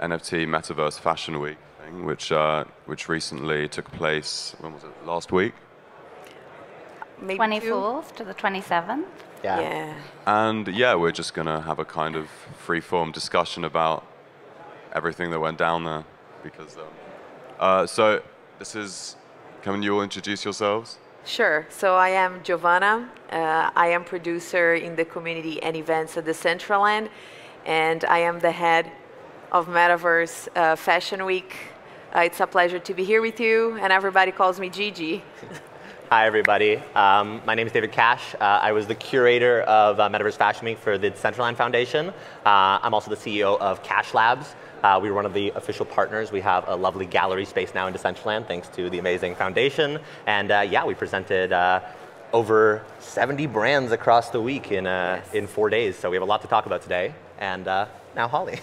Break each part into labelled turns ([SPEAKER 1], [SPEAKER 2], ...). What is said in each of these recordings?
[SPEAKER 1] NFT Metaverse Fashion Week thing, which recently took place, when was it, last week?
[SPEAKER 2] Maybe
[SPEAKER 3] 24th to the 27th.
[SPEAKER 2] Yeah.
[SPEAKER 1] And yeah, we're just going to have a kind of free-form discussion about everything that went down there. Because, so this is, can you all introduce yourselves?
[SPEAKER 2] Sure. So I am Giovanna. I am producer in the community and events at Decentraland, and I am the head of Metaverse Fashion Week. It's a pleasure to be here with you, and everybody calls me Gigi.
[SPEAKER 4] Hi, everybody. My name is David Cash. I was the curator of Metaverse Fashion Week for the Decentraland Foundation. I'm also the CEO of Cash Labs. We were one of the official partners. We have a lovely gallery space now in Decentraland, thanks to the amazing foundation. And yeah, we presented over 70 brands across the week in 4 days. So we have a lot to talk about today. And now Holly.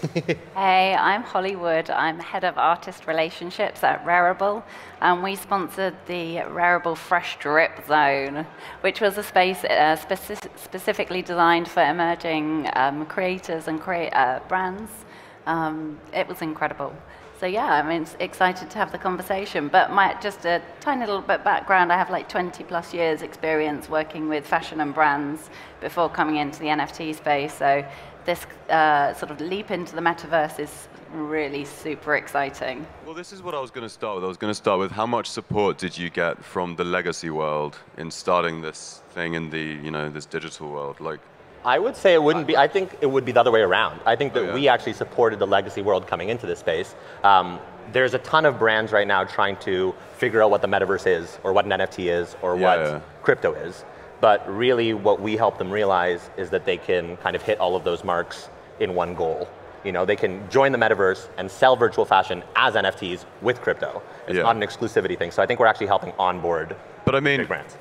[SPEAKER 3] Hey, I'm Holly Wood. I'm head of artist relationships at Rarible, and we sponsored the Rarible Fresh Drip Zone, which was a space specifically designed for emerging creators and brands. It was incredible. So yeah, I mean, excited to have the conversation. But just a tiny little bit background, I have like 20 plus years experience working with fashion and brands before coming into the NFT space. So this sort of leap into the metaverse is really super exciting.
[SPEAKER 1] Well, this is what I was going to start with. I was going to start with how much support did you get from the legacy world in starting this thing in the, this digital world? Like,
[SPEAKER 4] I would say it wouldn't be, I think it would be the other way around. I think that we actually supported the legacy world coming into this space. There's a ton of brands right now trying to figure out what the metaverse is, or what an NFT is, or what crypto is. But really what we help them realize is that they can kind of hit all of those marks in one goal. They can join the metaverse and sell virtual fashion as NFTs with crypto. It's not an exclusivity thing. So I think we're actually helping onboard big brands.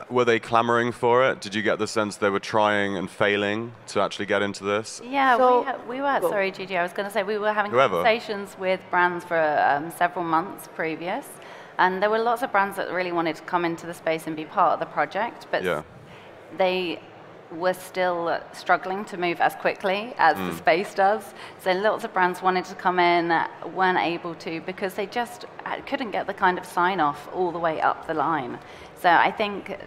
[SPEAKER 1] Were they clamoring for it? Did you get the sense they were trying and failing to actually get into this?
[SPEAKER 3] Yeah, we were. Sorry, Gigi, I was going to say we were having conversations with brands for several months previous. And there were lots of brands that really wanted to come into the space and be part of the project, but they were still struggling to move as quickly as the space does. So lots of brands wanted to come in, weren't able to, because they just couldn't get the kind of sign-off all the way up the line. So I think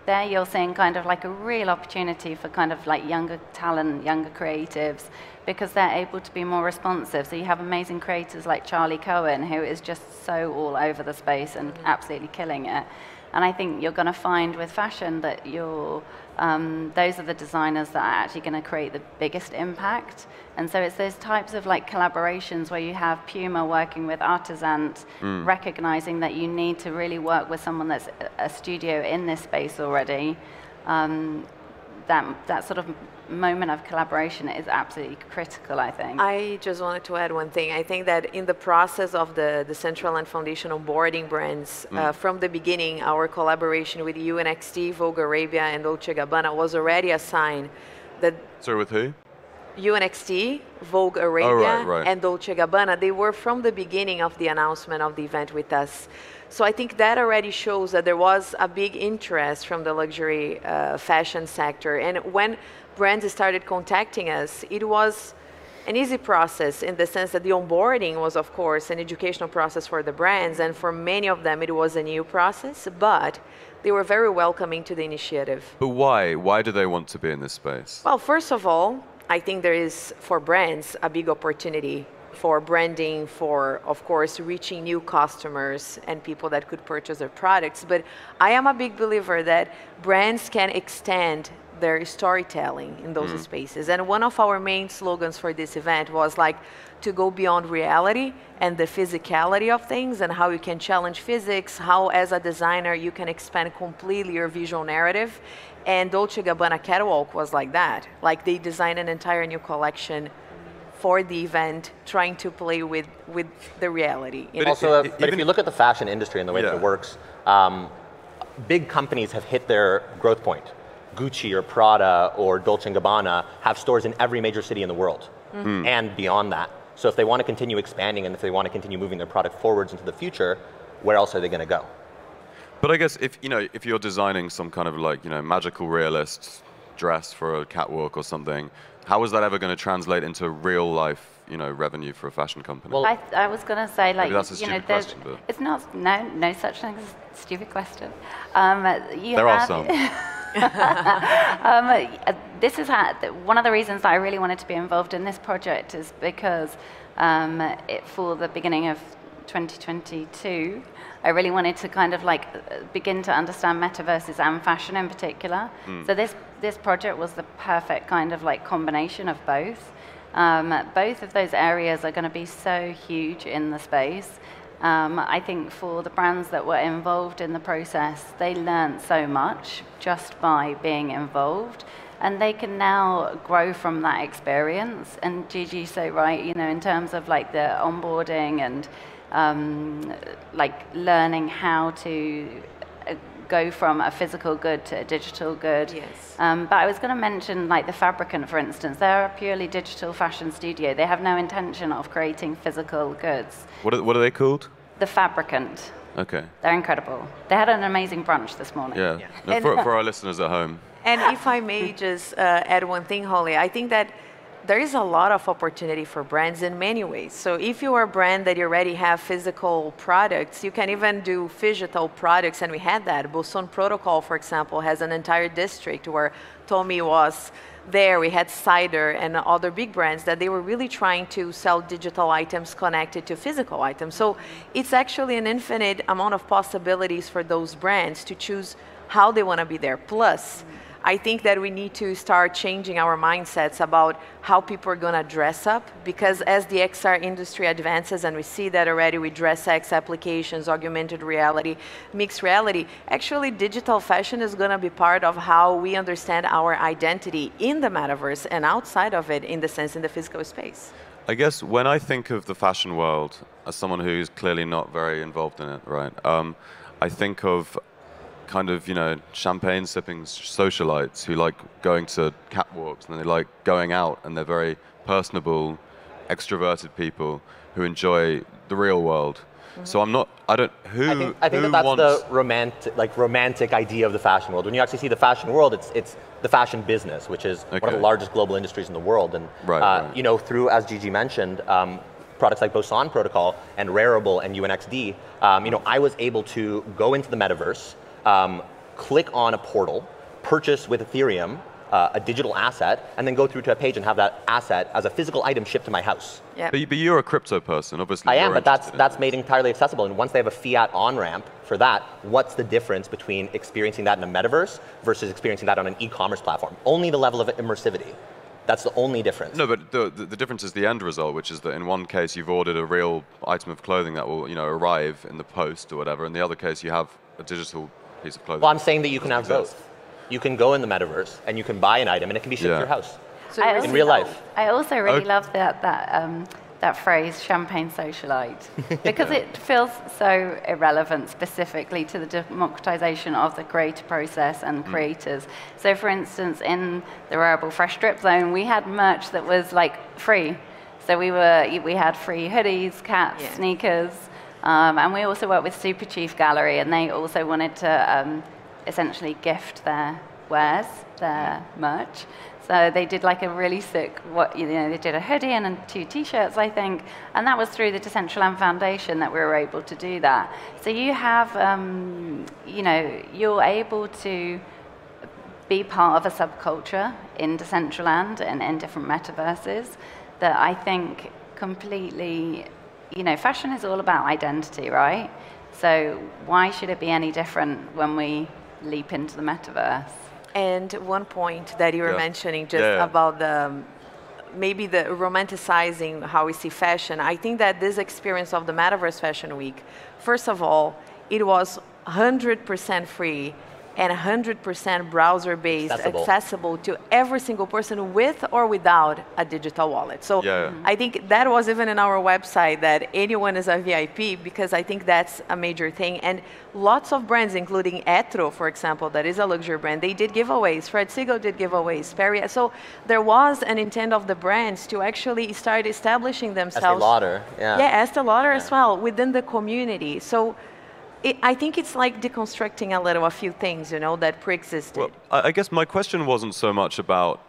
[SPEAKER 3] there you're seeing kind of like a real opportunity for kind of like younger talent, younger creatives, because they're able to be more responsive. So you have amazing creators like Charlie Cohen, who is just so all over the space and absolutely killing it. And I think you're going to find with fashion that those are the designers that are actually going to create the biggest impact. And so it's those types of like collaborations where you have Puma working with Artisans, recognizing that you need to really work with someone that's a studio in this space already. That sort of moment of collaboration is absolutely critical, I think.
[SPEAKER 2] I just wanted to add one thing. I think that in the process of the Decentraland Foundation onboarding brands, from the beginning, our collaboration with UNXT, Vogue Arabia, and Dolce & Gabbana was already a sign that...
[SPEAKER 1] Sorry, with who?
[SPEAKER 2] UNXT, Vogue Arabia, and Dolce & Gabbana, they were from the beginning of the announcement of the event with us. So I think that already shows that there was a big interest from the luxury fashion sector. And when brands started contacting us, it was an easy process in the sense that the onboarding was, of course, an educational process for the brands. And for many of them, it was a new process, but they were very welcoming to the initiative.
[SPEAKER 1] But why? Why do they want to be in this space?
[SPEAKER 2] Well, first of all, I think there is, for brands, a big opportunity for branding, for, of course, reaching new customers and people that could purchase their products. But I am a big believer that brands can extend their storytelling in those spaces. And one of our main slogans for this event was like to go beyond reality and the physicality of things and how you can challenge physics, how as a designer you can expand completely your visual narrative. And Dolce & Gabbana Catwalk was like that. Like they designed an entire new collection for the event, trying to play with the reality.
[SPEAKER 4] But if you look at the fashion industry and the way that it works, big companies have hit their growth point. Gucci or Prada or Dolce & Gabbana have stores in every major city in the world and beyond that. So if they want to continue expanding and if they want to continue moving their product forwards into the future, where else are they going to go?
[SPEAKER 1] But I guess if you're designing some kind of like magical realist dress for a catwalk or something, how is that ever going to translate into real life revenue for a fashion company?
[SPEAKER 3] Well, I was going to say, like,
[SPEAKER 1] maybe that's a stupid question, but
[SPEAKER 3] it's not. No such thing as a stupid question.
[SPEAKER 1] There are some.
[SPEAKER 3] This is one of the reasons that I really wanted to be involved in this project is because for the beginning of 2022, I really wanted to kind of like begin to understand metaverses and fashion in particular. So this project was the perfect kind of like combination of both. Both of those areas are going to be so huge in the space. I think for the brands that were involved in the process, they learned so much just by being involved, and they can now grow from that experience. And Gigi's so right, in terms of like the onboarding and like learning how to go from a physical good to a digital good.
[SPEAKER 2] Yes.
[SPEAKER 3] But I was going to mention like the Fabricant, for instance. They're a purely digital fashion studio. They have no intention of creating physical goods.
[SPEAKER 1] What are they called?
[SPEAKER 3] The Fabricant.
[SPEAKER 1] Okay.
[SPEAKER 3] They're incredible. They had an amazing brunch this morning.
[SPEAKER 1] Yeah. No, for our listeners at home.
[SPEAKER 2] And if I may just add one thing, Holly, I think that there is a lot of opportunity for brands in many ways. So if you are a brand that you already have physical products, you can even do phygital products, and we had that. Boson Protocol, for example, has an entire district where Tommy was there. We had Cider and other big brands that they were really trying to sell digital items connected to physical items. So it's actually an infinite amount of possibilities for those brands to choose how they want to be there. Plus, I think that we need to start changing our mindsets about how people are going to dress up, because as the XR industry advances, and we see that already with DressX applications, augmented reality, mixed reality, actually digital fashion is going to be part of how we understand our identity in the metaverse and outside of it, in the sense in the physical space.
[SPEAKER 1] I guess when I think of the fashion world as someone who's clearly not very involved in it, right? I think of kind of, champagne sipping socialites who like going to catwalks, and they like going out, and they're very personable, extroverted people who enjoy the real world. So I think that's
[SPEAKER 4] the romantic idea of the fashion world. When you actually see the fashion world, it's the fashion business, which is one of the largest global industries in the world. And through, as Gigi mentioned, products like Boson Protocol and Rarible and UNXD, I was able to go into the metaverse, click on a portal, purchase with Ethereum a digital asset, and then go through to a page and have that asset as a physical item shipped to my house.
[SPEAKER 2] Yep.
[SPEAKER 1] But you're a crypto person, obviously.
[SPEAKER 4] I am, but that's made entirely accessible. And once they have a fiat on-ramp for that, what's the difference between experiencing that in a metaverse versus experiencing that on an e-commerce platform? Only the level of immersivity. That's the only difference.
[SPEAKER 1] No, but the difference is the end result, which is that in one case you've ordered a real item of clothing that will arrive in the post or whatever. In the other case you have a digital piece of clothing.
[SPEAKER 4] Well, I'm saying that you can have both. You can go in the metaverse and you can buy an item and it can be shipped to your house in real life.
[SPEAKER 3] I also really love that phrase, champagne socialite, because it feels so irrelevant specifically to the democratization of the creator process and creators. So for instance, in the Rarible Fresh Strip Zone, we had merch that was like free. So we had free hoodies, caps, sneakers, and we also worked with Super Chief Gallery, and they also wanted to essentially gift their wares, their merch. So they did like a really sick, they did a hoodie and 2 t-shirts, I think, and that was through the Decentraland Foundation that we were able to do that. So you have, you're able to be part of a subculture in Decentraland and in different metaverses that I think completely, fashion is all about identity, right? So why should it be any different when we leap into the metaverse?
[SPEAKER 2] And one point that you were mentioning just about maybe the romanticizing how we see fashion. I think that this experience of the Metaverse Fashion Week, first of all, it was 100% free and 100% browser-based, accessible to every single person with or without a digital wallet. So I think that was even in our website, that anyone is a VIP, because I think that's a major thing. And lots of brands, including Etro, for example, that is a luxury brand, they did giveaways. Fred Segal did giveaways. Perrier. So there was an intent of the brands to actually start establishing themselves.
[SPEAKER 4] Estee Lauder,
[SPEAKER 2] Estee Lauder as well, within the community. So I think it's like deconstructing a few things, that pre-existed.
[SPEAKER 1] Well, I guess my question wasn't so much about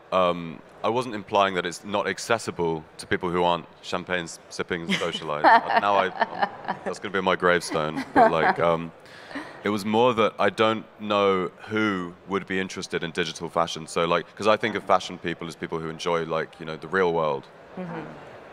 [SPEAKER 1] I wasn't implying that it's not accessible to people who aren't champagne sipping socialites. That's going to be my gravestone. But like, it was more that I don't know who would be interested in digital fashion. So like, because I think of fashion people as people who enjoy like, you know, the real world.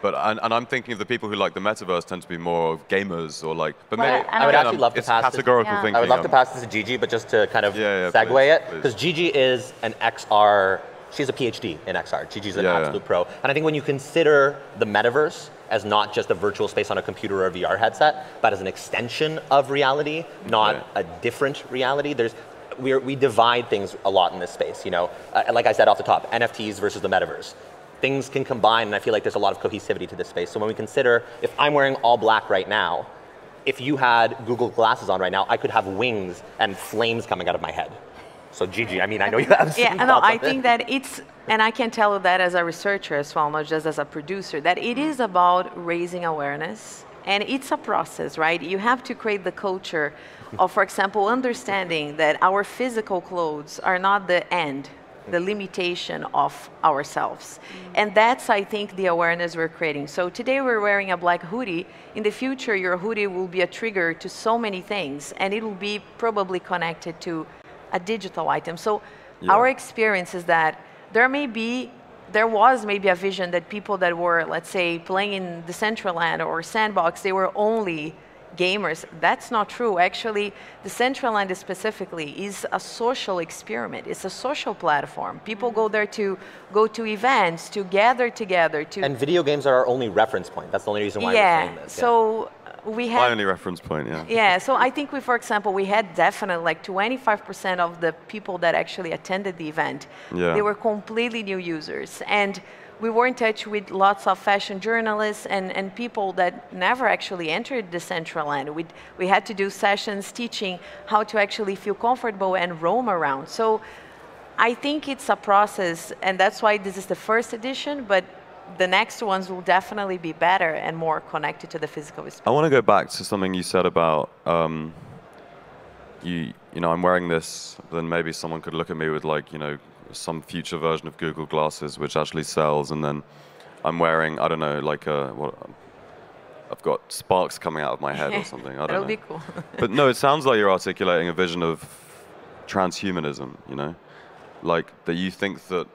[SPEAKER 1] But and I'm thinking of the people who like the metaverse tend to be more of gamers or like. But maybe
[SPEAKER 4] I would actually love to pass
[SPEAKER 1] categorical thinking.
[SPEAKER 4] I would love to pass this to Gigi, but just to kind of segue it, because Gigi is an XR. She's a PhD in XR. Gigi's an absolute pro. And I think when you consider the metaverse as not just a virtual space on a computer or a VR headset, but as an extension of reality, not a different reality, we divide things a lot in this space. You know, like I said off the top, NFTs versus the metaverse. Things can combine, and I feel like there's a lot of cohesivity to this space. So when we consider, if I'm wearing all black right now, if you had Google glasses on right now, I could have wings and flames coming out of my head. So Gigi, I mean, I know you have some thoughts
[SPEAKER 2] I think that it's, and I can tell you that as a researcher as well, not just as a producer, that it is about raising awareness. And it's a process, right? You have to create the culture of, for example, understanding that our physical clothes are not the end, the limitation of ourselves. And that's, I think, the awareness we're creating. So today we're wearing a black hoodie. In the future, your hoodie will be a trigger to so many things, and it will be probably connected to a digital item. So our experience is that there was maybe a vision that people that were, let's say, playing in Decentraland or Sandbox, they were only gamers. That's not true. Actually, Decentraland specifically is a social experiment. It's a social platform. People go there to go to events, to gather together. And
[SPEAKER 4] video games are our only reference point. That's the only reason why we're saying this.
[SPEAKER 2] So we had...
[SPEAKER 1] My only reference point,
[SPEAKER 2] so I think for example, we had definitely like 25% of the people that actually attended the event, they were completely new users. And we were in touch with lots of fashion journalists and people that never actually entered Decentraland. We had to do sessions teaching how to actually feel comfortable and roam around. So I think it's a process, and that's why this is the first edition, but the next ones will definitely be better and more connected to the physical space.
[SPEAKER 1] I want to go back to something you said about, you know, I'm wearing this, then maybe someone could look at me with like, you know, some future version of Google glasses which actually sells, and then I'm wearing, I don't know, like I've got sparks coming out of my head or something. I don't know.
[SPEAKER 2] That'll be cool.
[SPEAKER 1] But no, it sounds like you're articulating a vision of transhumanism, you know? Like that you think that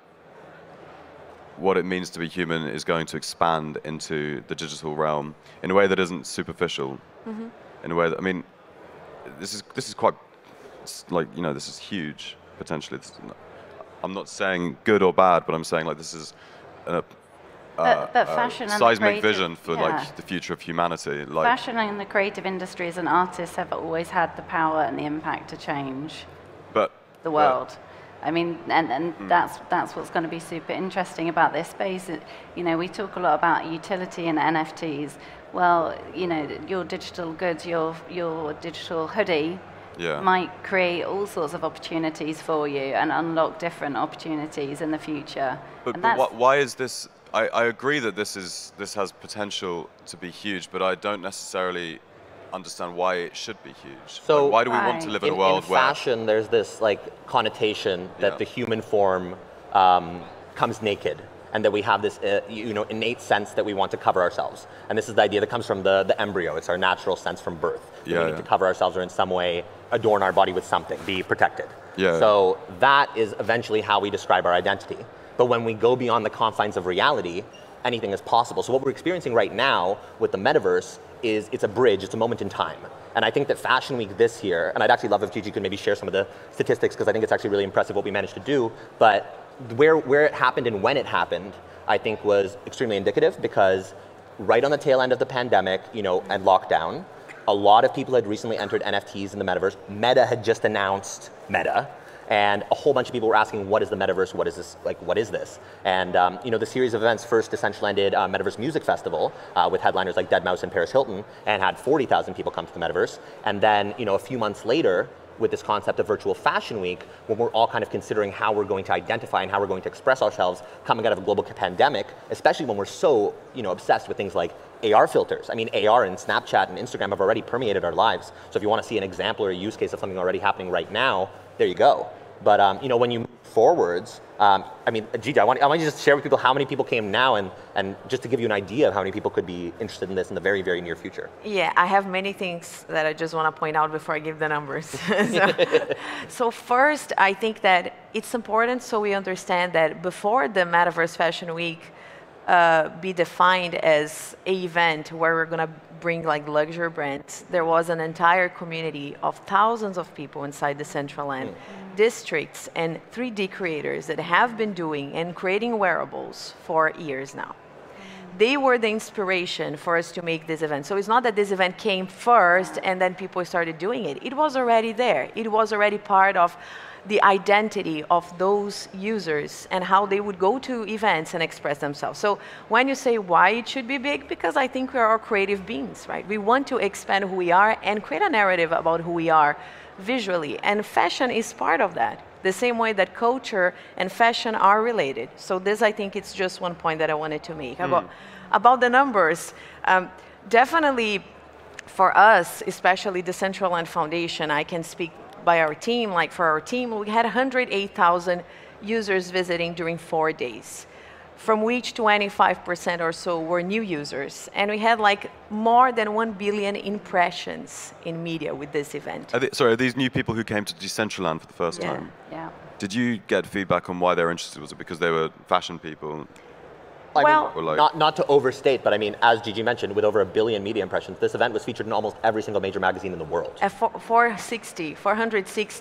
[SPEAKER 1] what it means to be human is going to expand into the digital realm in a way that isn't superficial. In a way that, I mean, this is quite, like, you know, this is huge, potentially. I'm not saying good or bad, but I'm saying like this is a
[SPEAKER 3] fashion
[SPEAKER 1] seismic vision for like the future of humanity. Like,
[SPEAKER 3] fashion and the creative industries and artists have always had the power and the impact to change the world. I mean, and that's what's going to be super interesting about this space. You know, we talk a lot about utility and NFTs. Well, you know, your digital goods, your digital hoodie, might create all sorts of opportunities for you and unlock different opportunities in the future.
[SPEAKER 1] But why is this? I agree that this has potential to be huge, but I don't necessarily understand why it should be huge.
[SPEAKER 4] So
[SPEAKER 1] like, why do we want to live in a world where...
[SPEAKER 4] In fashion, there's this like connotation that the human form comes naked, and that we have this you know, innate sense that we want to cover ourselves. And this is the idea that comes from the embryo. It's our natural sense from birth. We need to cover ourselves or in some way adorn our body with something, be protected. So that is eventually how we describe our identity. But when we go beyond the confines of reality, anything is possible. So what we're experiencing right now with the metaverse is it's a bridge, it's a moment in time. And I think that Fashion Week this year, and I'd actually love if Gigi could maybe share some of the statistics, because I think it's actually really impressive what we managed to do, but where it happened and when it happened, I think was extremely indicative, because right on the tail end of the pandemic, you know, and lockdown, a lot of people had recently entered NFTs in the metaverse. Meta had just announced Meta. And a whole bunch of people were asking, what is the metaverse? What is this? Like, what is this? And you know, the series of events first Decentraland did Metaverse Music Festival with headliners like deadmau5 and Paris Hilton, and had 40,000 people come to the metaverse. And then, you know, a few months later, with this concept of Virtual Fashion Week, when we're all kind of considering how we're going to identify and how we're going to express ourselves coming out of a global pandemic, especially when we're so, you know, obsessed with things like AR filters. I mean, AR and Snapchat and Instagram have already permeated our lives. So if you want to see an example or a use case of something already happening right now, there you go. But you know, when you move forwards, I mean, Gigi, I want you to just share with people how many people came now and just to give you an idea of how many people could be interested in this in the very, very near future.
[SPEAKER 2] Yeah, I have many things that I just want to point out before I give the numbers. So first, I think that it's important so we understand that before the Metaverse Fashion Week be defined as an event where we're going to bring like luxury brands, there was an entire community of thousands of people inside the Decentraland districts and 3D creators that have been doing and creating wearables for years now. They were the inspiration for us to make this event. So it's not that this event came first and then people started doing it. It was already there. It was already part of the identity of those users and how they would go to events and express themselves. So when you say why it should be big, because I think we are all creative beings, right? We want to expand who we are and create a narrative about who we are visually. And fashion is part of that, the same way that culture and fashion are related. So this, I think, it's just one point that I wanted to make. About the numbers, definitely for us, especially the Decentraland Foundation, I can speak by our team, like for our team, we had 108,000 users visiting during 4 days, from which 25% or so were new users. And we had like more than 1 billion impressions in media with this event.
[SPEAKER 1] Sorry, are these new people who came to Decentraland for the first time?
[SPEAKER 3] Yeah.
[SPEAKER 1] Did you get feedback on why they were interested? Was it because they were fashion people?
[SPEAKER 2] Well,
[SPEAKER 4] not to overstate, but I mean, as Gigi mentioned, with over 1 billion media impressions, this event was featured in almost every single major magazine in the world.
[SPEAKER 2] 460.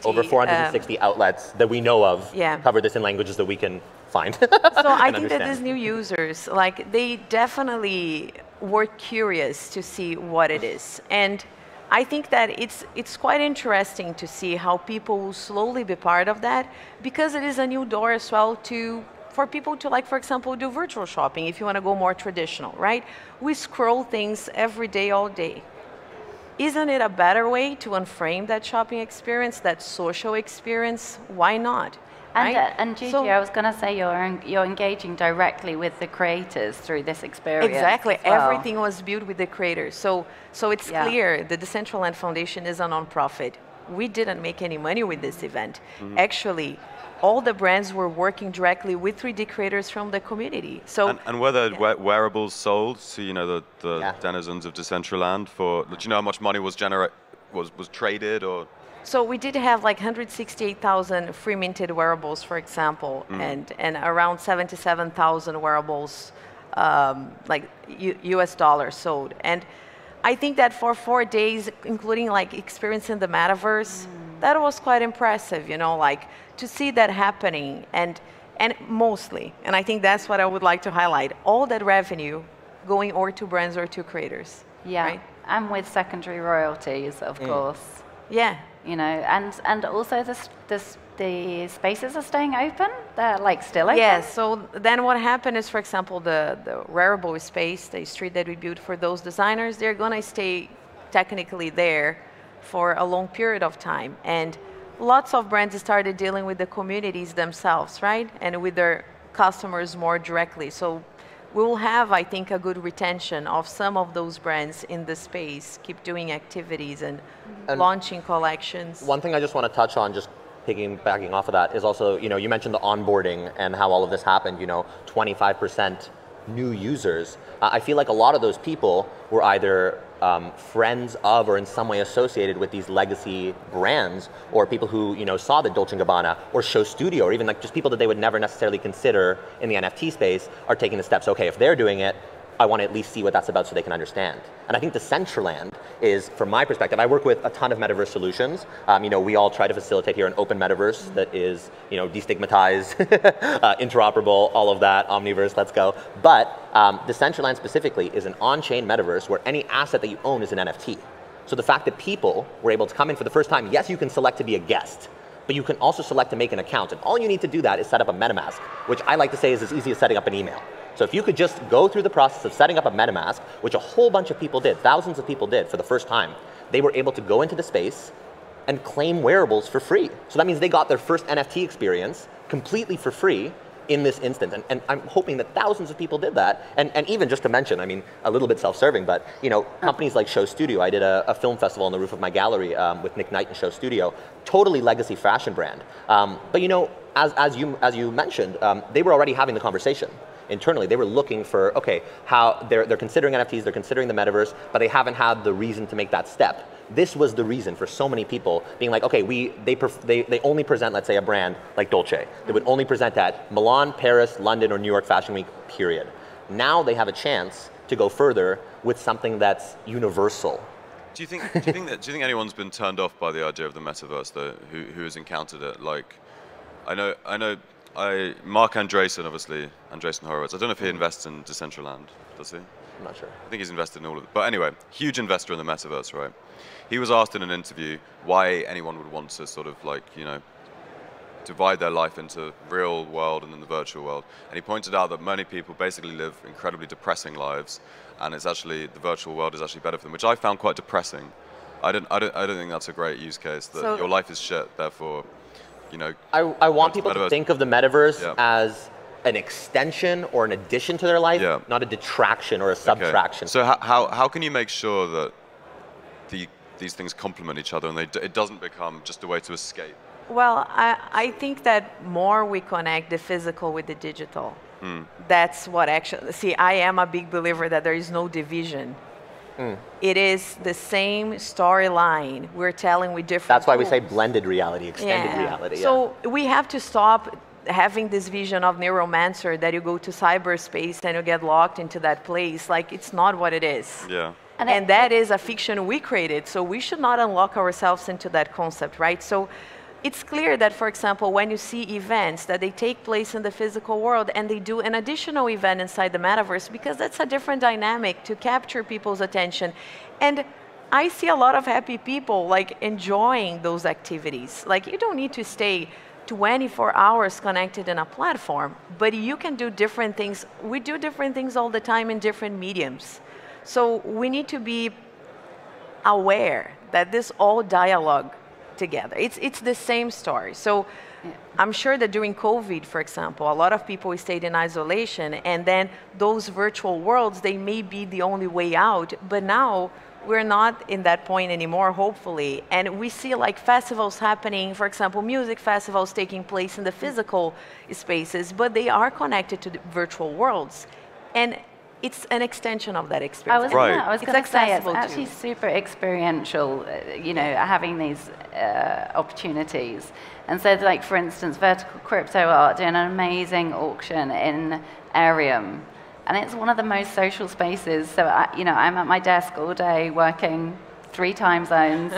[SPEAKER 4] Over 460 outlets that we know of cover this in languages that we can find.
[SPEAKER 2] So I think that these new users, like, they definitely were curious to see what it is. And I think that it's quite interesting to see how people will slowly be part of that, because it is a new door as well for people to, like, for example, do virtual shopping if you want to go more traditional, right? We scroll things every day, all day. Isn't it a better way to unframe that shopping experience, that social experience? Why not?
[SPEAKER 3] And,
[SPEAKER 2] right?
[SPEAKER 3] and Gigi, so, I was going to say you're engaging directly with the creators through this experience.
[SPEAKER 2] Exactly.
[SPEAKER 3] Well.
[SPEAKER 2] Everything was built with the creators. So it's clear the Decentraland Foundation is a nonprofit. We didn't make any money with this event. Actually, all the brands were working directly with 3D creators from the community. So
[SPEAKER 1] and were there wearables sold to the denizens of Decentraland for? Do you know how much money was traded or?
[SPEAKER 2] So we did have like 168,000 free minted wearables, for example, and around 77,000 wearables, like US dollars sold. And I think that for 4 days, including like experiencing the metaverse, that was quite impressive, like to see that happening and mostly, and I think that's what I would like to highlight, all that revenue going or to brands or to creators.
[SPEAKER 3] Yeah,
[SPEAKER 2] right?
[SPEAKER 3] And with secondary royalties, of course.
[SPEAKER 2] Yeah.
[SPEAKER 3] And also the spaces are staying open? They're like still open?
[SPEAKER 2] Yeah, so then what happened is, for example, the Rarible space, the street that we built for those designers, they're gonna stay technically there for a long period of time. And lots of brands started dealing with the communities themselves, right? And with their customers more directly. So we will have, I think, a good retention of some of those brands in the space, keep doing activities and launching collections.
[SPEAKER 4] One thing I just want to touch on, just piggybacking off of that, is also, you mentioned the onboarding and how all of this happened, 25% new users. I feel like a lot of those people were either friends of or in some way associated with these legacy brands, or people who saw the Dolce & Gabbana or Show Studio, or even like just people that they would never necessarily consider in the NFT space are taking the steps. Okay, if they're doing it, I want to at least see what that's about so they can understand. And I think Decentraland is, from my perspective, I work with a ton of metaverse solutions. We all try to facilitate here an open metaverse that is, destigmatized, interoperable, all of that, omniverse, let's go. But Decentraland specifically is an on-chain metaverse where any asset that you own is an NFT. So the fact that people were able to come in for the first time, yes, you can select to be a guest, but you can also select to make an account. And all you need to do that is set up a MetaMask, which I like to say is as easy as setting up an email. So if you could just go through the process of setting up a MetaMask, which a whole bunch of people did, thousands of people did for the first time, they were able to go into the space and claim wearables for free. So that means they got their first NFT experience completely for free in this instance. And I'm hoping that thousands of people did that. And even just to mention, I mean, a little bit self-serving, but companies like Show Studio, I did a film festival on the roof of my gallery with Nick Knight and Show Studio, totally legacy fashion brand. But as you mentioned, they were already having the conversation internally. They were looking for, okay, how they're considering NFTs, they're considering the metaverse, but they haven't had the reason to make that step. This was the reason for so many people being like, okay, they only present, let's say, a brand like Dolce. They would only present at Milan, Paris, London, or New York Fashion Week, period. Now they have a chance to go further with something that's universal.
[SPEAKER 1] Do you think anyone's been turned off by the idea of the metaverse, though, who has encountered it? Like, I know, Mark Andreessen, obviously, Andreessen Horowitz. I don't know if he invests in Decentraland, does he?
[SPEAKER 4] I'm not sure.
[SPEAKER 1] I think he's invested in all of it. But anyway, huge investor in the metaverse, right? He was asked in an interview why anyone would want to sort of like, you know, divide their life into real world and then the virtual world. And he pointed out that many people basically live incredibly depressing lives, and it's actually, the virtual world is actually better for them, which I found quite depressing. I don't think that's a great use case, that your life is shit, therefore, you know.
[SPEAKER 4] I want people to think of the metaverse as an extension or an addition to their life, not a detraction or a subtraction.
[SPEAKER 1] So how can you make sure that these things complement each other and it doesn't become just a way to escape?
[SPEAKER 2] Well, I think that more we connect the physical with the digital, that's what actually, see, I am a big believer that there is no division. It is the same storyline we're telling with different
[SPEAKER 4] That's why we say blended reality, extended reality.
[SPEAKER 2] So we have to stop having this vision of neuromancer that you go to cyberspace and you get locked into that place. Like, it's not what it is.
[SPEAKER 1] Yeah.
[SPEAKER 2] And that is a fiction we created, so we should not unlock ourselves into that concept, right? So it's clear that, for example, when you see events that they take place in the physical world and they do an additional event inside the metaverse, because that's a different dynamic to capture people's attention. And I see a lot of happy people like enjoying those activities. Like, you don't need to stay 24 hours connected in a platform, but you can do different things. We do different things all the time in different mediums. So we need to be aware that this all dialogue together. It's the same story. So I'm sure that during COVID, for example, a lot of people stayed in isolation, and then those virtual worlds, they may be the only way out, but now we're not in that point anymore, hopefully. And we see like festivals happening, for example, music festivals taking place in the physical spaces, but they are connected to the virtual worlds. And it's an extension of that experience.
[SPEAKER 3] I was going to say, it's actually super experiential, you know, having these opportunities. And so, like, for instance, Vertical Crypto Art doing an amazing auction in Arium. And it's one of the most social spaces. So, you know, I'm at my desk all day working 3 time zones.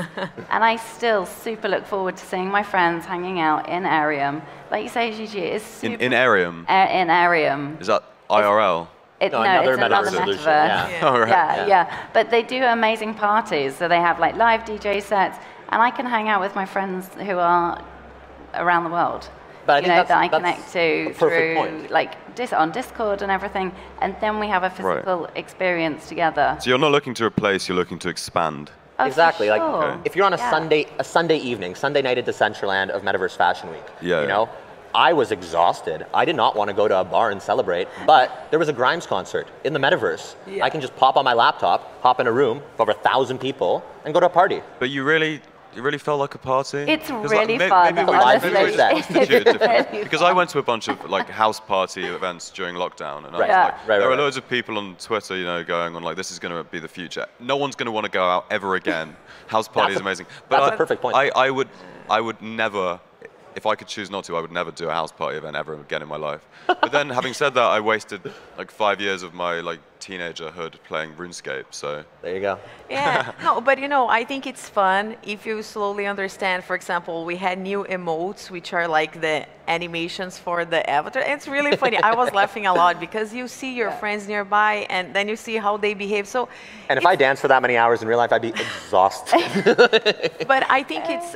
[SPEAKER 3] And I still super look forward to seeing my friends hanging out in Arium. Like you say, Gigi, it's super...
[SPEAKER 1] In Arium?
[SPEAKER 3] In Arium.
[SPEAKER 1] Is that IRL?
[SPEAKER 3] It's another metaverse. Yeah. But they do amazing parties. So they have like live DJ sets, and I can hang out with my friends who are around the world.
[SPEAKER 4] But
[SPEAKER 3] that I connect to through like on Discord and everything, and then we have a physical experience together.
[SPEAKER 1] So you're not looking to replace; you're looking to expand.
[SPEAKER 3] Oh,
[SPEAKER 4] exactly.
[SPEAKER 3] Sure.
[SPEAKER 4] Like if you're on a Sunday evening, Sunday night at Decentraland of Metaverse Fashion Week, you know. I was exhausted. I did not want to go to a bar and celebrate, but there was a Grimes concert in the metaverse. I can just pop on my laptop, hop in a room of over 1,000 people, and go to a party.
[SPEAKER 1] But you really felt like a party?
[SPEAKER 3] It's really fun, honestly.
[SPEAKER 1] Because I went to a bunch of like house party events during lockdown, and there were loads of people on Twitter, you know, going on like, this is going to be the future. No one's going to want to go out ever again. House party is amazing. But
[SPEAKER 4] that's a perfect point.
[SPEAKER 1] I would never... If I could choose not to, I would never do a house party event ever again in my life. But then, having said that, I wasted like 5 years of my like teenagerhood playing RuneScape. So
[SPEAKER 4] there you go.
[SPEAKER 2] Yeah, no, but you know, I think it's fun if you slowly understand. For example, we had new emotes, which are like the animations for the avatar. It's really funny. I was laughing a lot because you see your friends nearby, and then you see how they behave. So,
[SPEAKER 4] and if I danced for that many hours in real life, I'd be exhausted.
[SPEAKER 2] But I think it's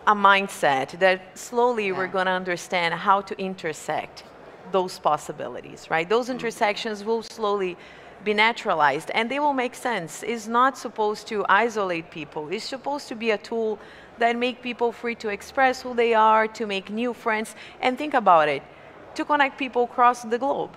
[SPEAKER 2] a mindset that slowly we're going to understand how to intersect those possibilities, right? Those intersections will slowly be naturalized, and they will make sense. It's not supposed to isolate people. It's supposed to be a tool that make people free to express who they are, to make new friends, and think about it, to connect people across the globe.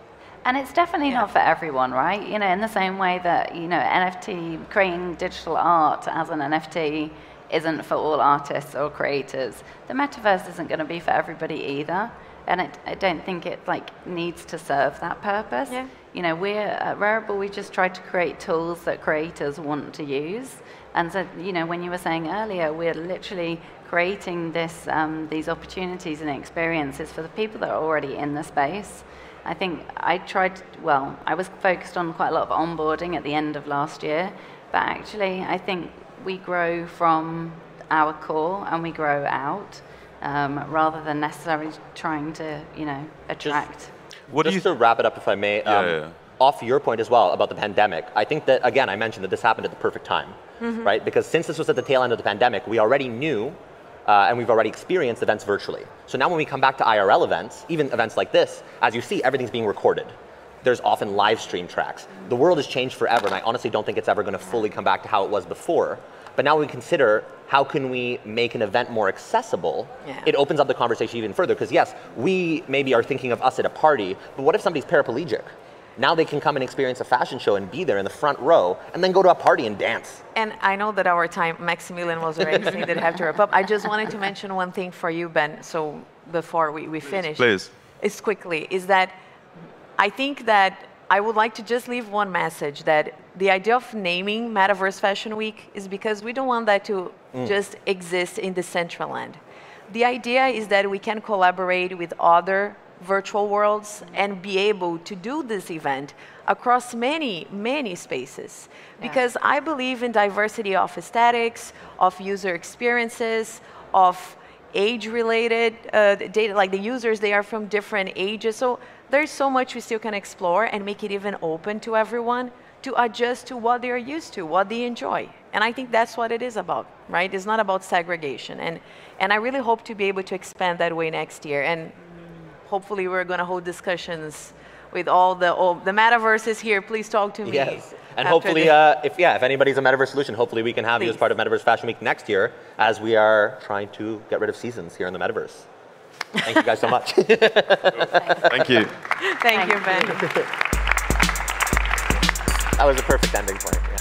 [SPEAKER 3] And it's definitely not for everyone, right? You know, in the same way that, you know, NFT, creating digital art as an NFT isn't for all artists or creators. The metaverse isn't going to be for everybody either. And I don't think it needs to serve that purpose.
[SPEAKER 2] Yeah.
[SPEAKER 3] You know, we're at Rarible, we just try to create tools that creators want to use. And so, you know, when you were saying earlier, we're literally creating these opportunities and experiences for the people that are already in the space. I think I was focused on quite a lot of onboarding at the end of last year, but actually I think we grow from our core and we grow out. Rather than necessarily trying to, you know, attract.
[SPEAKER 4] Just to wrap it up, if I may, off your point as well about the pandemic, I think that, again, I mentioned that this happened at the perfect time, right? Because since this was at the tail end of the pandemic, we already knew and we've already experienced events virtually. So now when we come back to IRL events, even events like this, as you see, everything's being recorded. There's often live stream tracks. The world has changed forever, and I honestly don't think it's ever going to fully come back to how it was before. But now we consider, how can we make an event more accessible?
[SPEAKER 2] Yeah.
[SPEAKER 4] It opens up the conversation even further, because yes, we maybe are thinking of us at a party, but what if somebody's paraplegic? Now they can come and experience a fashion show and be there in the front row, and then go to a party and dance.
[SPEAKER 2] And I know that our time, Maximilian was already saying that I have to wrap up. I just wanted to mention one thing for you, Ben, so before we finish.
[SPEAKER 1] Please.
[SPEAKER 2] Is quickly, is that I think that I would like to just leave one message, that the idea of naming Metaverse Fashion Week is because we don't want that to just exist in Decentraland. The idea is that we can collaborate with other virtual worlds and be able to do this event across many, many spaces. Because I believe in diversity of aesthetics, of user experiences, of age-related data, like the users, they are from different ages. So there's so much we still can explore and make it even open to everyone to adjust to what they're used to, what they enjoy. And I think that's what it is about, right? It's not about segregation. And I really hope to be able to expand that way next year. And hopefully we're going to hold discussions with all the Metaverse is here. Please talk to me.
[SPEAKER 4] Yes. And hopefully, if anybody's a Metaverse solution, hopefully we can have you as part of Metaverse Fashion Week next year, as we are trying to get rid of seasons here in the Metaverse. Thank you guys so much.
[SPEAKER 1] Thank you.
[SPEAKER 2] Thank you, Ben.
[SPEAKER 4] That was a perfect ending point. Yeah.